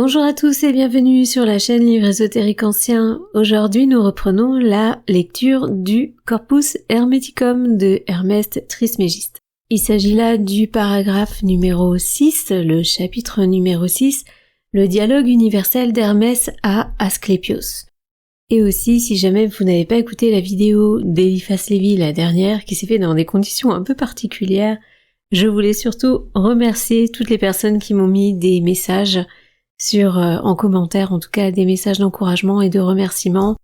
Bonjour à tous et bienvenue sur la chaîne Livre ésotérique ancien. Aujourd'hui, nous reprenons la lecture du Corpus Hermeticum de Hermès Trismégiste. Il s'agit là du paragraphe numéro 6, le chapitre numéro 6, le dialogue universel d'Hermès à Asclépios. Et aussi, si jamais vous n'avez pas écouté la vidéo d'Eliphas Lévy, la dernière, qui s'est faite dans des conditions un peu particulières, je voulais surtout remercier toutes les personnes qui m'ont mis des messages en commentaire, en tout cas des messages d'encouragement et de remerciement.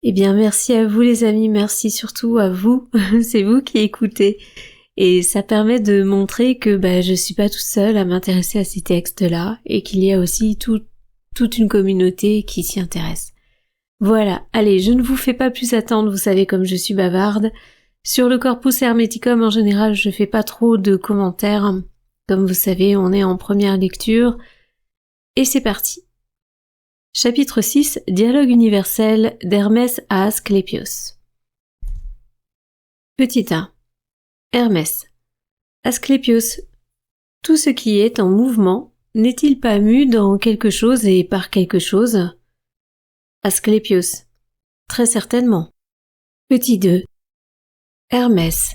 Eh bien, merci à vous les amis, merci surtout à vous, c'est vous qui écoutez. Et ça permet de montrer que je suis pas toute seule à m'intéresser à ces textes-là et qu'il y a aussi toute une communauté qui s'y intéresse. Voilà, allez, je ne vous fais pas plus attendre, vous savez comme je suis bavarde. Sur le Corpus Hermeticum, en général, je fais pas trop de commentaires. Comme vous savez, on est en première lecture. Et c'est parti. Chapitre 6, Dialogue universel d'Hermès à Asclépios. Petit 1. Hermès. Asclépios. Tout ce qui est en mouvement, n'est-il pas mu dans quelque chose et par quelque chose? Asclépios. Très certainement. Petit 2. Hermès.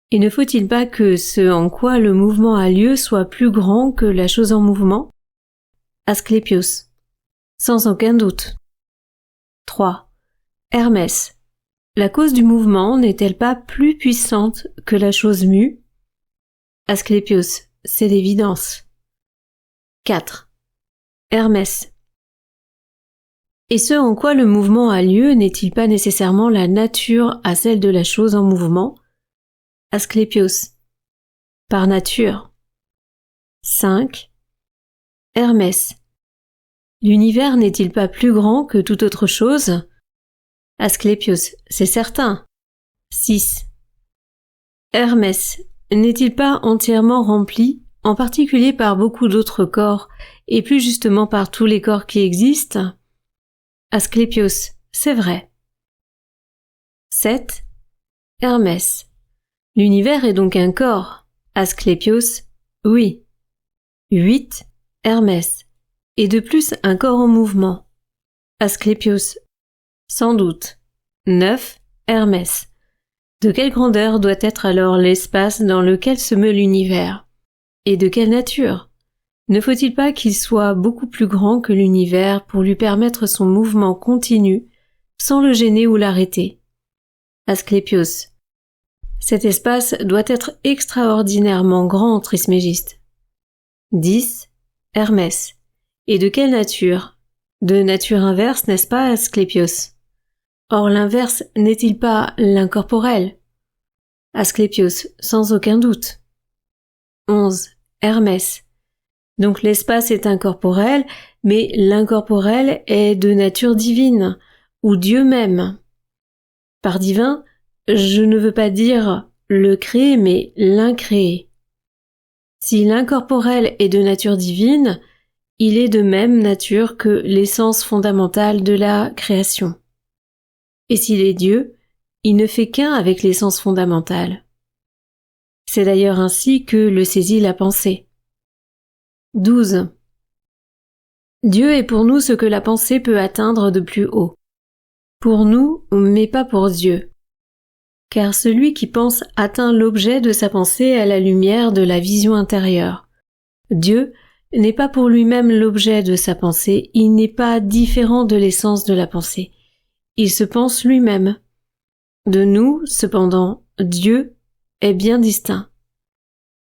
Et ne faut-il pas que ce en quoi le mouvement a lieu soit plus grand que la chose en mouvement? Asclépios. Sans aucun doute. 3. Hermès. La cause du mouvement n'est-elle pas plus puissante que la chose mue? Asclépios. C'est l'évidence. 4. Hermès. Et ce en quoi le mouvement a lieu n'est-il pas nécessairement la nature à celle de la chose en mouvement? Asclépios. Par nature. 5. Hermès. L'univers n'est-il pas plus grand que toute autre chose? Asclépios. C'est certain. 6. Hermès. N'est-il pas entièrement rempli, en particulier par beaucoup d'autres corps, et plus justement par tous les corps qui existent? Asclépios. C'est vrai. 7. Hermès. L'univers est donc un corps. Asclépios. Oui. 8. Hermès. Et de plus un corps en mouvement. Asclépios. Sans doute. 9. Hermès. De quelle grandeur doit être alors l'espace dans lequel se meut l'univers? Et de quelle nature? Ne faut-il pas qu'il soit beaucoup plus grand que l'univers pour lui permettre son mouvement continu, sans le gêner ou l'arrêter? Asclépios. Cet espace doit être extraordinairement grand, Trismégiste. 10. Hermès. Et de quelle nature? De nature inverse, n'est-ce pas, Asclépios? Or l'inverse n'est-il pas l'incorporel? Asclépios, sans aucun doute. 11. Hermès. Donc l'espace est incorporel, mais l'incorporel est de nature divine, ou Dieu même. Par divin, je ne veux pas dire le créé, mais l'incréé. Si l'incorporel est de nature divine, il est de même nature que l'essence fondamentale de la création. Et s'il est Dieu, il ne fait qu'un avec l'essence fondamentale. C'est d'ailleurs ainsi que le saisit la pensée. 12. Dieu est pour nous ce que la pensée peut atteindre de plus haut. Pour nous, mais pas pour Dieu. Car celui qui pense atteint l'objet de sa pensée à la lumière de la vision intérieure. Dieu n'est pas pour lui-même l'objet de sa pensée, il n'est pas différent de l'essence de la pensée. Il se pense lui-même. De nous, cependant, Dieu est bien distinct.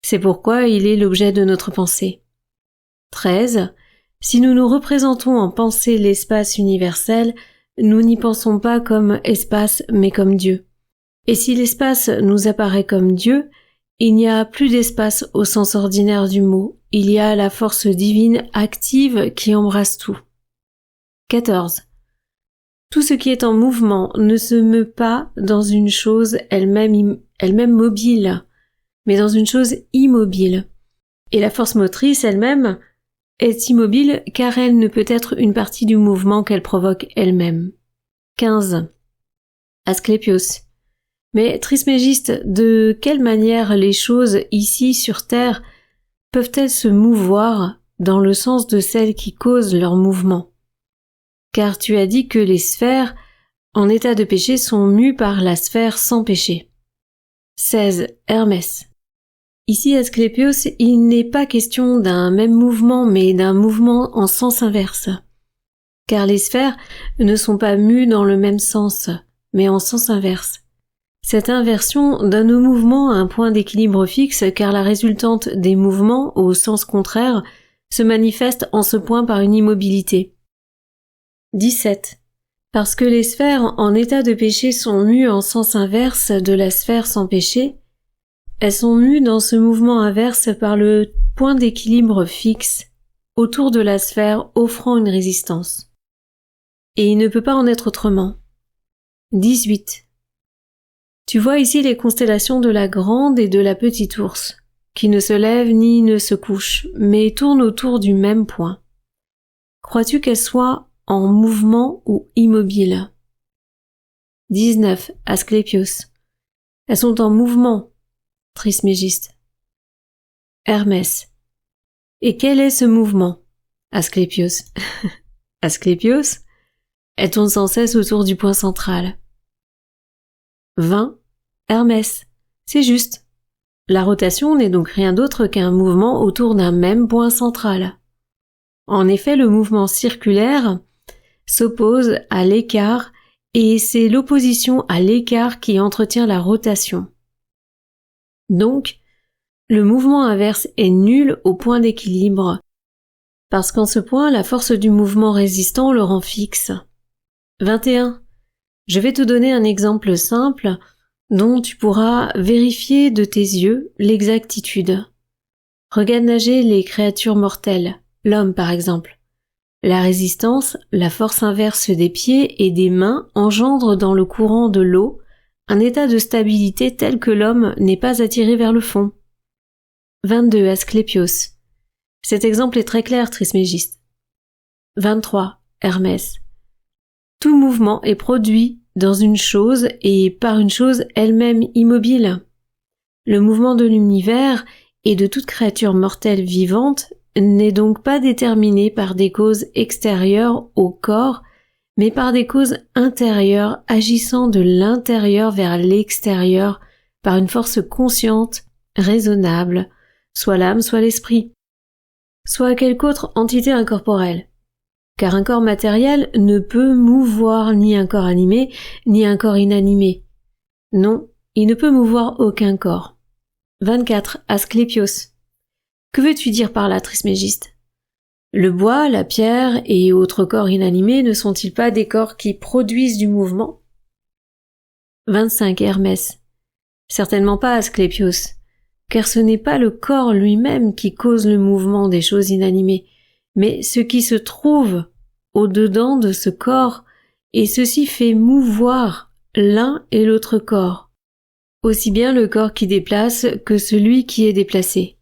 C'est pourquoi il est l'objet de notre pensée. 13. Si nous nous représentons en pensée l'espace universel, nous n'y pensons pas comme espace mais comme Dieu. Et si l'espace nous apparaît comme Dieu, il n'y a plus d'espace au sens ordinaire du mot, il y a la force divine active qui embrasse tout. 14. Tout ce qui est en mouvement ne se meut pas dans une chose elle-même mobile, mais dans une chose immobile. Et la force motrice elle-même est immobile car elle ne peut être une partie du mouvement qu'elle provoque elle-même. 15. Asclépios. Mais Trismégiste, de quelle manière les choses ici sur terre peuvent-elles se mouvoir dans le sens de celles qui causent leur mouvement. Car tu as dit que les sphères en état de péché sont mues par la sphère sans péché. 16. Hermès. Ici, Asclépios, il n'est pas question d'un même mouvement, mais d'un mouvement en sens inverse. Car les sphères ne sont pas mues dans le même sens, mais en sens inverse. Cette inversion donne au mouvement un point d'équilibre fixe car la résultante des mouvements, au sens contraire, se manifeste en ce point par une immobilité. 17. Parce que les sphères en état de péché sont mues en sens inverse de la sphère sans péché, elles sont mues dans ce mouvement inverse par le point d'équilibre fixe autour de la sphère offrant une résistance. Et il ne peut pas en être autrement. 18. Tu vois ici les constellations de la grande et de la petite ours, qui ne se lèvent ni ne se couchent, mais tournent autour du même point. Crois-tu qu'elles soient en mouvement ou immobiles? 19. Asclépios. Elles sont en mouvement, Trismégiste. Hermès. Et quel est ce mouvement? Asclépios. Asclépios? Elle tourne sans cesse autour du point central. 20. Hermès. C'est juste. La rotation n'est donc rien d'autre qu'un mouvement autour d'un même point central. En effet, le mouvement circulaire s'oppose à l'écart et c'est l'opposition à l'écart qui entretient la rotation. Donc, le mouvement inverse est nul au point d'équilibre, parce qu'en ce point, la force du mouvement résistant le rend fixe. 21. Je vais te donner un exemple simple dont tu pourras vérifier de tes yeux l'exactitude. Regarde nager les créatures mortelles, l'homme par exemple. La résistance, la force inverse des pieds et des mains engendre dans le courant de l'eau un état de stabilité tel que l'homme n'est pas attiré vers le fond. 22. Asclépios. Cet exemple est très clair, Trismégiste. 23. Hermès. Tout mouvement est produit dans une chose et par une chose elle-même immobile. Le mouvement de l'univers et de toute créature mortelle vivante n'est donc pas déterminé par des causes extérieures au corps, mais par des causes intérieures agissant de l'intérieur vers l'extérieur par une force consciente, raisonnable, soit l'âme, soit l'esprit, soit quelque autre entité incorporelle. Car un corps matériel ne peut mouvoir ni un corps animé, ni un corps inanimé. Non, il ne peut mouvoir aucun corps. 24. Asclépios. Que veux-tu dire par là, Trismégiste? Le bois, la pierre et autres corps inanimés ne sont-ils pas des corps qui produisent du mouvement? 25. Hermès. Certainement pas, Asclépios, car ce n'est pas le corps lui-même qui cause le mouvement des choses inanimées, mais ce qui se trouve au-dedans de ce corps, et ceci fait mouvoir l'un et l'autre corps, aussi bien le corps qui déplace que celui qui est déplacé.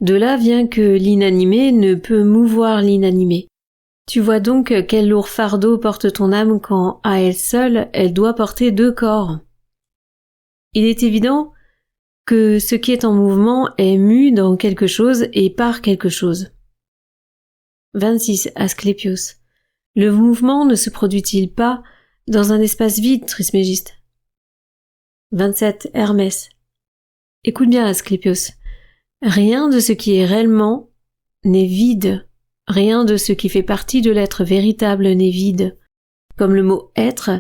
De là vient que l'inanimé ne peut mouvoir l'inanimé. Tu vois donc quel lourd fardeau porte ton âme quand, à elle seule, elle doit porter deux corps. Il est évident que ce qui est en mouvement est mu dans quelque chose et par quelque chose. 26. Asclépios. Le mouvement ne se produit-il pas dans un espace vide, Trismégiste? 27. Hermès. Écoute bien, Asclépios. Rien de ce qui est réellement n'est vide. Rien de ce qui fait partie de l'être véritable n'est vide. Comme le mot être,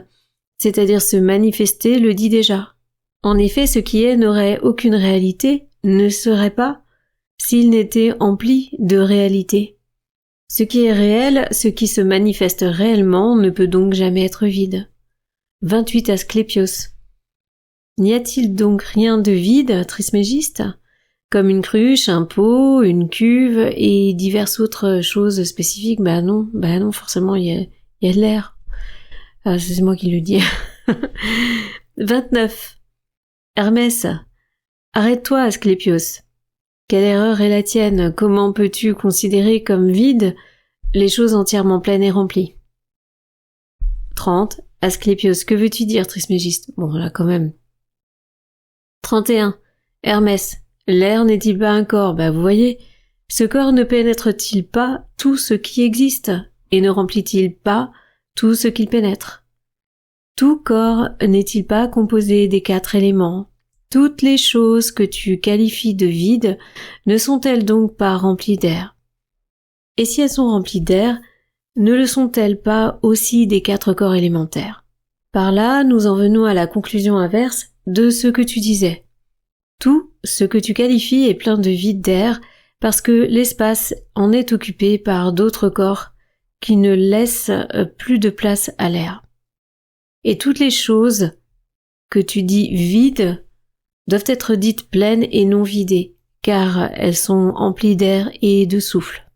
c'est-à-dire se manifester, le dit déjà. En effet, ce qui est n'aurait aucune réalité, ne serait pas, s'il n'était empli de réalité. Ce qui est réel, ce qui se manifeste réellement, ne peut donc jamais être vide. 28. Asclépios. N'y a-t-il donc rien de vide, Trismégiste, comme une cruche, un pot, une cuve et diverses autres choses spécifiques? Bah non, forcément il y a de l'air. C'est moi qui le dis. 29. Hermès. Arrête-toi, Asclépios. Quelle erreur est la tienne? Comment peux-tu considérer comme vide les choses entièrement pleines et remplies? 30. Asclépios. Que veux-tu dire, Trismégiste? Bon, là, quand même. 31. Hermès. L'air n'est-il pas un corps? Vous voyez, Ce corps ne pénètre-t-il pas tout ce qui existe et ne remplit-il pas tout ce qu'il pénètre? Tout corps n'est-il pas composé des 4 éléments? Toutes les choses que tu qualifies de vides ne sont-elles donc pas remplies d'air? Et si elles sont remplies d'air, ne le sont-elles pas aussi des 4 corps élémentaires? Par là, nous en venons à la conclusion inverse de ce que tu disais. Tout ce que tu qualifies est plein de vide d'air parce que l'espace en est occupé par d'autres corps qui ne laissent plus de place à l'air. Et toutes les choses que tu dis vides doivent être dites pleines et non vidées, car elles sont emplies d'air et de souffle.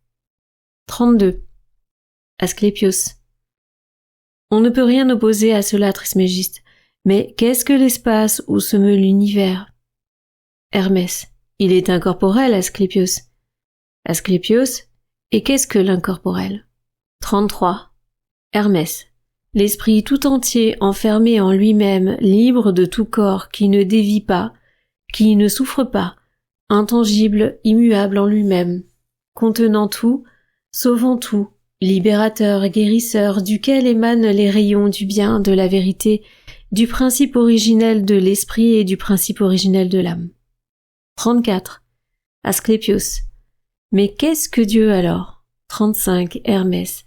32. Asclépios. On ne peut rien opposer à cela, Trismégiste. Mais qu'est-ce que l'espace où se meut l'univers? Hermès. Il est incorporel, Asclépios. Asclépios. Et qu'est-ce que l'incorporel? 33. Hermès. L'esprit tout entier enfermé en lui-même, libre de tout corps, qui ne dévie pas, qui ne souffre pas, intangible, immuable en lui-même, contenant tout, sauvant tout, libérateur, guérisseur, duquel émanent les rayons du bien, de la vérité, du principe originel de l'esprit et du principe originel de l'âme. 34. Asclépios. Mais qu'est-ce que Dieu alors? 35. Hermès.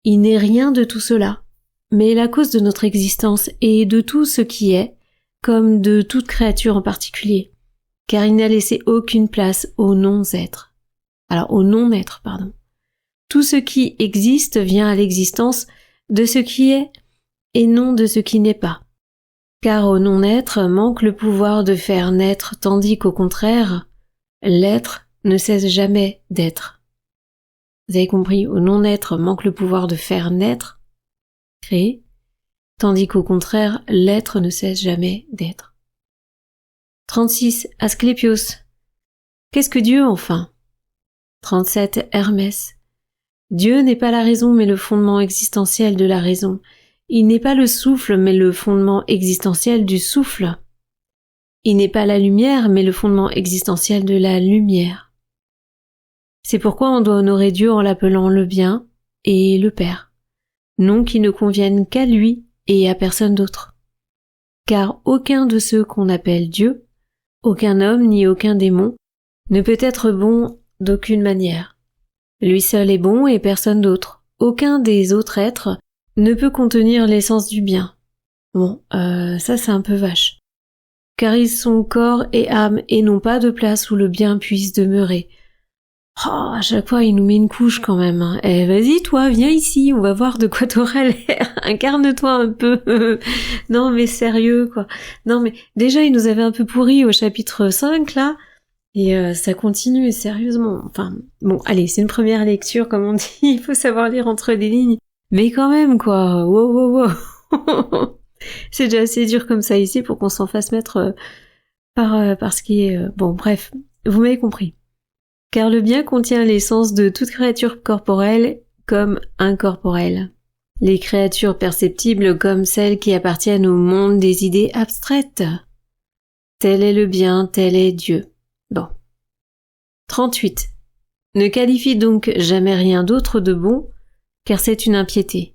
Il n'est rien de tout cela, mais la cause de notre existence et de tout ce qui est, comme de toute créature en particulier, car il n'a laissé aucune place au non-être. Alors, au non-être, pardon. Tout ce qui existe vient à l'existence de ce qui est et non de ce qui n'est pas. Car au non-être manque le pouvoir de faire naître, tandis qu'au contraire, l'être ne cesse jamais d'être. Vous avez compris, au non-être manque le pouvoir de faire naître, créer, tandis qu'au contraire, l'être ne cesse jamais d'être. 36. Asclépios. Qu'est-ce que Dieu, enfin? 37. Hermès. Dieu n'est pas la raison, mais le fondement existentiel de la raison. Il n'est pas le souffle, mais le fondement existentiel du souffle. Il n'est pas la lumière, mais le fondement existentiel de la lumière. C'est pourquoi on doit honorer Dieu en l'appelant le bien et le Père, noms qui ne conviennent qu'à lui et à personne d'autre. Car aucun de ceux qu'on appelle Dieu, aucun homme ni aucun démon, ne peut être bon d'aucune manière. Lui seul est bon et personne d'autre. Aucun des autres êtres ne peut contenir l'essence du bien. Bon, ça c'est un peu vache. Car ils sont corps et âme et n'ont pas de place où le bien puisse demeurer. Oh, à chaque fois il nous met une couche quand même. Hein. Eh, vas-y toi, viens ici, on va voir de quoi t'auras l'air. Incarne-toi un peu. Non mais sérieux quoi. Non mais déjà il nous avait un peu pourri au chapitre 5 là. Et ça continue sérieusement. Enfin, bon, allez, c'est une première lecture, comme on dit, il faut savoir lire entre les lignes. Mais quand même, quoi, wow. C'est déjà assez dur comme ça ici pour qu'on s'en fasse mettre par ce qui est... Bon, bref, vous m'avez compris. Car le bien contient l'essence de toute créature corporelle comme incorporelle. Les créatures perceptibles comme celles qui appartiennent au monde des idées abstraites. Tel est le bien, tel est Dieu. Bon. 38. Ne qualifie donc jamais rien d'autre de bon, car c'est une impiété.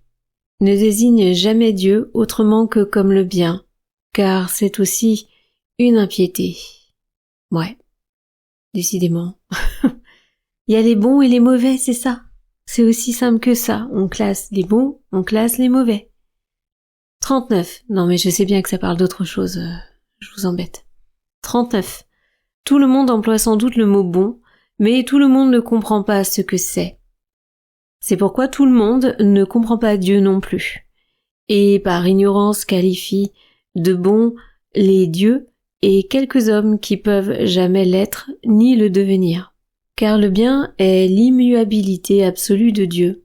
Ne désigne jamais Dieu autrement que comme le bien, car c'est aussi une impiété. Ouais. Décidément. Il y a les bons et les mauvais, c'est ça. C'est aussi simple que ça. On classe les bons, on classe les mauvais. 39. Non mais je sais bien que ça parle d'autre chose. Je vous embête. 39. Tout le monde emploie sans doute le mot bon, mais tout le monde ne comprend pas ce que c'est. C'est pourquoi tout le monde ne comprend pas Dieu non plus, et par ignorance qualifie de bon les dieux et quelques hommes qui peuvent jamais l'être ni le devenir. Car le bien est l'immuabilité absolue de Dieu,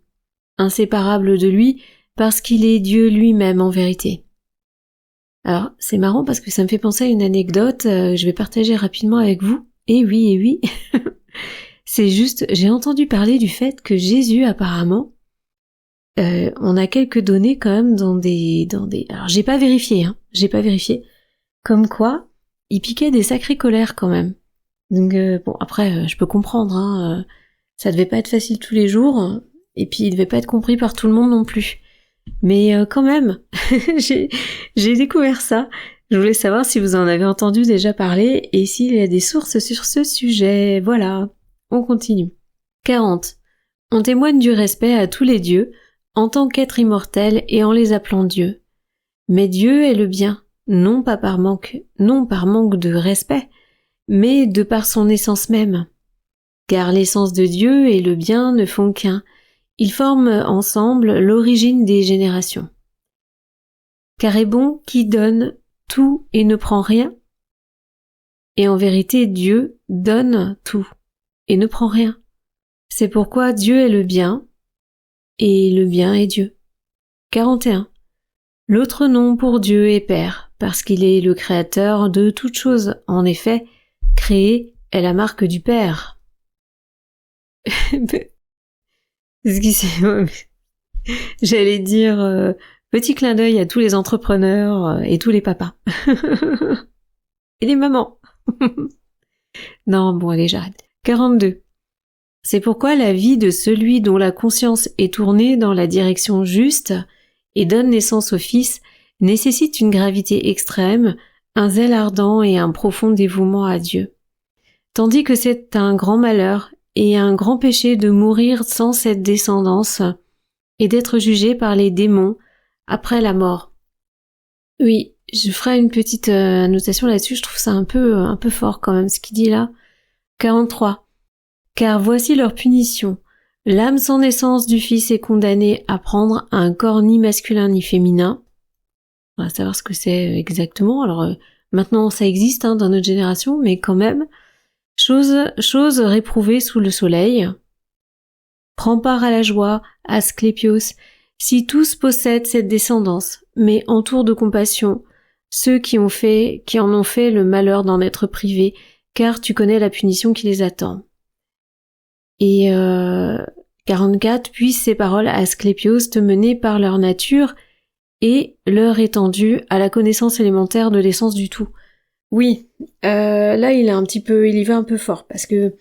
inséparable de lui parce qu'il est Dieu lui-même en vérité. Alors, c'est marrant parce que ça me fait penser à une anecdote que je vais partager rapidement avec vous. Et oui. C'est juste, j'ai entendu parler du fait que Jésus, apparemment, on a quelques données quand même dans des... Alors, j'ai pas vérifié. Comme quoi, il piquait des sacrées colères quand même. Donc bon, après, je peux comprendre, hein, ça devait pas être facile tous les jours, et puis il devait pas être compris par tout le monde non plus. Mais quand même, j'ai découvert ça. Je voulais savoir si vous en avez entendu déjà parler, et s'il y a des sources sur ce sujet. Voilà, on continue. 40. On témoigne du respect à tous les dieux, en tant qu'être immortel et en les appelant Dieu. Mais Dieu est le bien, non par manque de respect, mais de par son essence même. Car l'essence de Dieu et le bien ne font qu'un, ils forment ensemble l'origine des générations. Car est bon qui donne tout et ne prend rien. Et en vérité, Dieu donne tout et ne prend rien. C'est pourquoi Dieu est le bien, et le bien est Dieu. 41. L'autre nom pour Dieu est Père, parce qu'il est le créateur de toutes choses. En effet, créer est la marque du Père. J'allais dire petit clin d'œil à tous les entrepreneurs et tous les papas. Et les mamans. Non, bon, allez, j'arrête. 42. C'est pourquoi la vie de celui dont la conscience est tournée dans la direction juste et donne naissance au Fils nécessite une gravité extrême, un zèle ardent et un profond dévouement à Dieu. Tandis que c'est un grand malheur et un grand péché de mourir sans cette descendance et d'être jugé par les démons après la mort. Oui, je ferai une petite annotation là-dessus, je trouve ça un peu fort quand même ce qu'il dit là. 43. Car voici leur punition. L'âme sans naissance du Fils est condamnée à prendre un corps ni masculin ni féminin. On va savoir ce que c'est exactement. Alors maintenant ça existe dans notre génération, mais quand même. Chose réprouvée sous le soleil. Prends part à la joie, Asclépios, si tous possèdent cette descendance, mais entoure de compassion ceux qui en ont fait le malheur d'en être privés, car tu connais la punition qui les attend. Et 44, puissent ces paroles à Asclépios te mener par leur nature et leur étendue à la connaissance élémentaire de l'essence du tout. Oui, là il y va un peu fort, parce que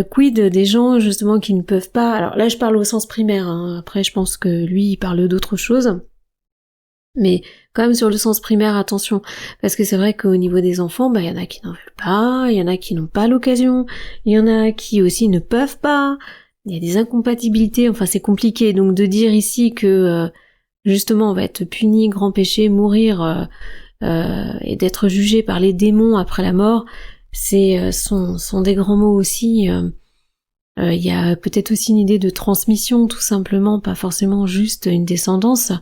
quid des gens justement qui ne peuvent pas, alors là je parle au sens primaire, après je pense que lui il parle d'autre chose, mais quand même sur le sens primaire, attention, parce que c'est vrai qu'au niveau des enfants, il y en a qui n'en veulent pas, il y en a qui n'ont pas l'occasion, il y en a qui aussi ne peuvent pas, il y a des incompatibilités, enfin c'est compliqué, donc de dire ici que justement on va être puni, grand péché, mourir et d'être jugé par les démons après la mort, sont des grands mots aussi. Il y a peut-être aussi une idée de transmission, tout simplement, pas forcément juste une descendance,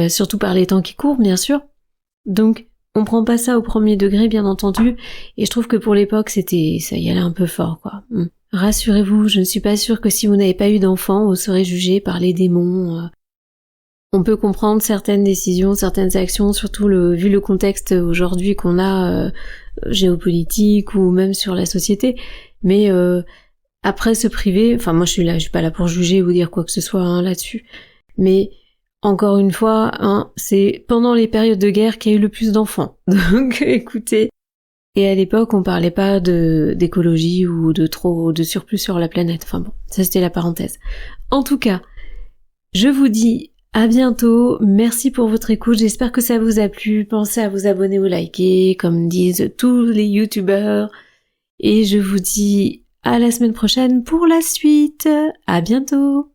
surtout par les temps qui courent, bien sûr. Donc, on prend pas ça au premier degré, bien entendu, et je trouve que pour l'époque, ça y allait un peu fort, quoi. Rassurez-vous, je ne suis pas sûre que si vous n'avez pas eu d'enfant, vous serez jugé par les démons. On peut comprendre certaines décisions, certaines actions, surtout vu le contexte aujourd'hui qu'on a géopolitique ou même sur la société, mais après se priver, enfin moi je suis pas là pour juger ou dire quoi que ce soit là-dessus, mais encore une fois, c'est pendant les périodes de guerre qu'il y a eu le plus d'enfants. Donc écoutez, et à l'époque on parlait pas d'écologie ou de surplus sur la planète, enfin bon, ça c'était la parenthèse. En tout cas, je vous dis à bientôt, merci pour votre écoute, j'espère que ça vous a plu, pensez à vous abonner ou liker, comme disent tous les youtubeurs, et je vous dis à la semaine prochaine pour la suite, à bientôt.